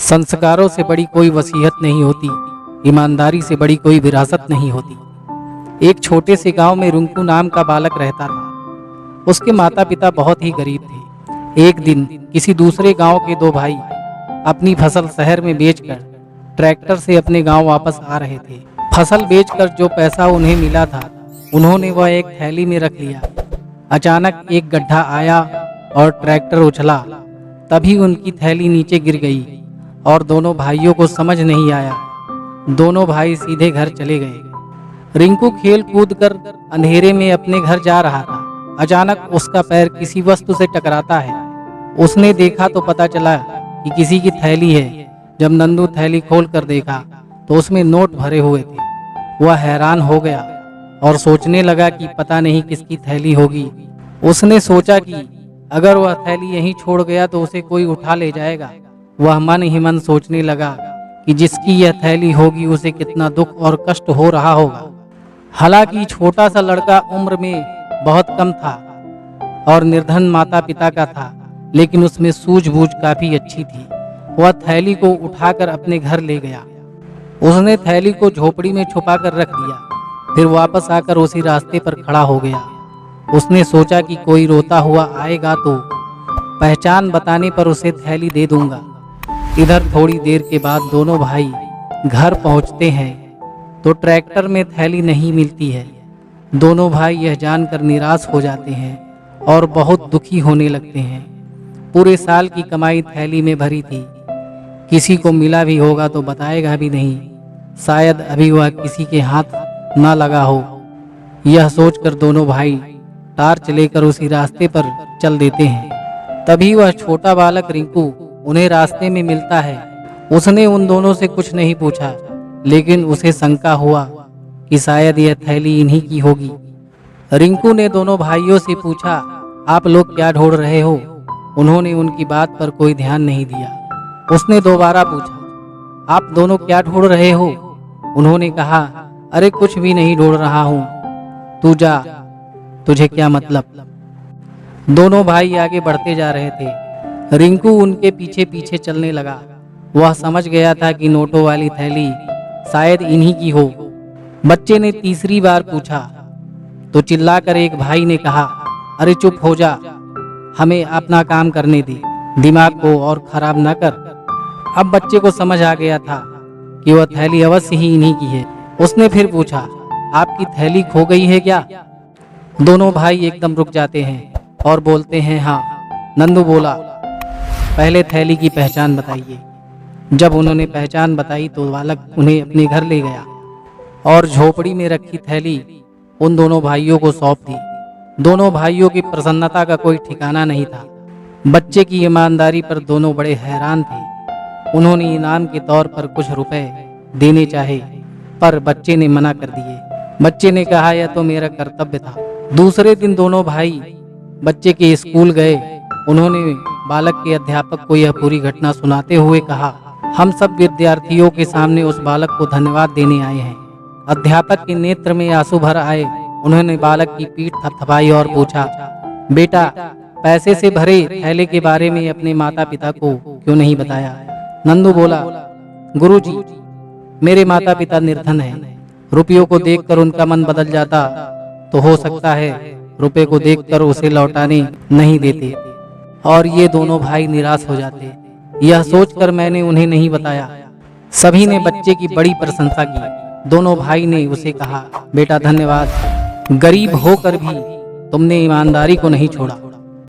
संस्कारों से बड़ी कोई वसीयत नहीं होती, ईमानदारी से बड़ी कोई विरासत नहीं होती। एक छोटे से गांव में रिंकू नाम का बालक रहता था। उसके माता पिता बहुत ही गरीब थे। एक दिन किसी दूसरे गांव के दो भाई अपनी फसल शहर में बेचकर ट्रैक्टर से अपने गांव वापस आ रहे थे। फसल बेचकर जो पैसा उन्हें मिला था उन्होंने वह एक थैली में रख लिया। अचानक एक गड्ढा आया और ट्रैक्टर उछला। तभी उनकी थैली नीचे गिर गई और दोनों भाइयों को समझ नहीं आया। दोनों भाई सीधे घर चले गए। रिंकू खेल कूद कर अंधेरे में अपने घर जा रहा था। अचानक उसका पैर किसी वस्तु से टकराता है। उसने देखा तो पता चला कि किसी की थैली है। जब नंदू थैली खोल कर देखा तो उसमें नोट भरे हुए थे। वह हैरान हो गया और सोचने लगा कि पता नहीं किसकी थैली होगी। उसने सोचा कि अगर वह थैली यहीं छोड़ गया तो उसे कोई उठा ले जाएगा। वह मन ही मन सोचने लगा कि जिसकी यह थैली होगी उसे कितना दुख और कष्ट हो रहा होगा। हालांकि छोटा सा लड़का उम्र में बहुत कम था और निर्धन माता पिता का था, लेकिन उसमें सूझबूझ काफी अच्छी थी। वह थैली को उठाकर अपने घर ले गया। उसने थैली को झोपड़ी में छुपा कर रख दिया। फिर वापस आकर उसी रास्ते पर खड़ा हो गया। उसने सोचा कि कोई रोता हुआ आएगा तो पहचान बताने पर उसे थैली दे दूंगा। इधर थोड़ी देर के बाद दोनों भाई घर पहुंचते हैं तो ट्रैक्टर में थैली नहीं मिलती है। दोनों भाई यह जानकर निराश हो जाते हैं और बहुत दुखी होने लगते हैं। पूरे साल की कमाई थैली में भरी थी। किसी को मिला भी होगा तो बताएगा भी नहीं। शायद अभी वह किसी के हाथ ना लगा हो। यह सोचकर दोनों भाई टार्च लेकर उसी रास्ते पर चल देते हैं। तभी वह छोटा बालक रिंकू उन्हें रास्ते में मिलता है। उसने उन दोनों से कुछ नहीं पूछा, लेकिन उसे शंका हुआ कि शायद यह थैली इन्हीं की होगी। रिंकू ने दोनों भाइयों से पूछा, आप लोग क्या ढूंढ रहे हो? उन्होंने उनकी बात पर कोई ध्यान नहीं दिया। उसने दोबारा पूछा, आप दोनों क्या ढूंढ रहे हो? उन्होंने कहा, अरे कुछ भी नहीं ढूंढ रहा हूँ, तू जा, तुझे क्या मतलब? दोनों भाई आगे बढ़ते जा रहे थे। रिंकू उनके पीछे पीछे चलने लगा। वह समझ गया था कि नोटों वाली थैली शायद इन्हीं की हो। बच्चे ने तीसरी बार पूछा तो चिल्लाकर एक भाई ने कहा, अरे चुप हो जा, हमें अपना काम करने दे, दिमाग को और खराब न कर। अब बच्चे को समझ आ गया था कि वह थैली अवश्य ही इन्हीं की है। उसने फिर पूछा, आपकी थैली खो गई है क्या? दोनों भाई एकदम रुक जाते हैं और बोलते हैं, हाँ। नंदू बोला, पहले थैली की पहचान बताइए। जब उन्होंने पहचान बताई तो बालक उन्हें अपने घर ले गया और झोपड़ी में रखी थैली उन दोनों भाइयों को सौंप दी। दोनों भाइयों की प्रसन्नता का कोई ठिकाना नहीं था। बच्चे की ईमानदारी पर दोनों बड़े हैरान थे। उन्होंने इनाम के तौर पर कुछ रुपए देने चाहे, पर बच्चे ने मना कर दिए। बच्चे ने कहा, यह तो मेरा कर्तव्य था। दूसरे दिन दोनों भाई बच्चे के स्कूल गए। उन्होंने बालक के अध्यापक को यह पूरी घटना सुनाते हुए कहा, हम सब विद्यार्थियों के सामने उस बालक को धन्यवाद देने आए हैं। अध्यापक के नेत्र में आंसू भर आए। उन्होंने बालक की पीठ थपथपाई और पूछा, बेटा, पैसे से भरे थैले के बारे में अपने माता पिता को क्यों नहीं बताया? नंदू बोला, गुरुजी, मेरे माता पिता निर्धन हैं। रुपयों को देखकर उनका मन बदल जाता तो हो सकता है रुपए को देखकर उसे लौटाने नहीं देते और ये दोनों भाई निराश हो जाते। यह सोचकर मैंने उन्हें नहीं बताया। सभी ने बच्चे की बड़ी प्रशंसा की। दोनों भाई ने उसे कहा, बेटा धन्यवाद, गरीब होकर भी तुमने ईमानदारी को नहीं छोड़ा।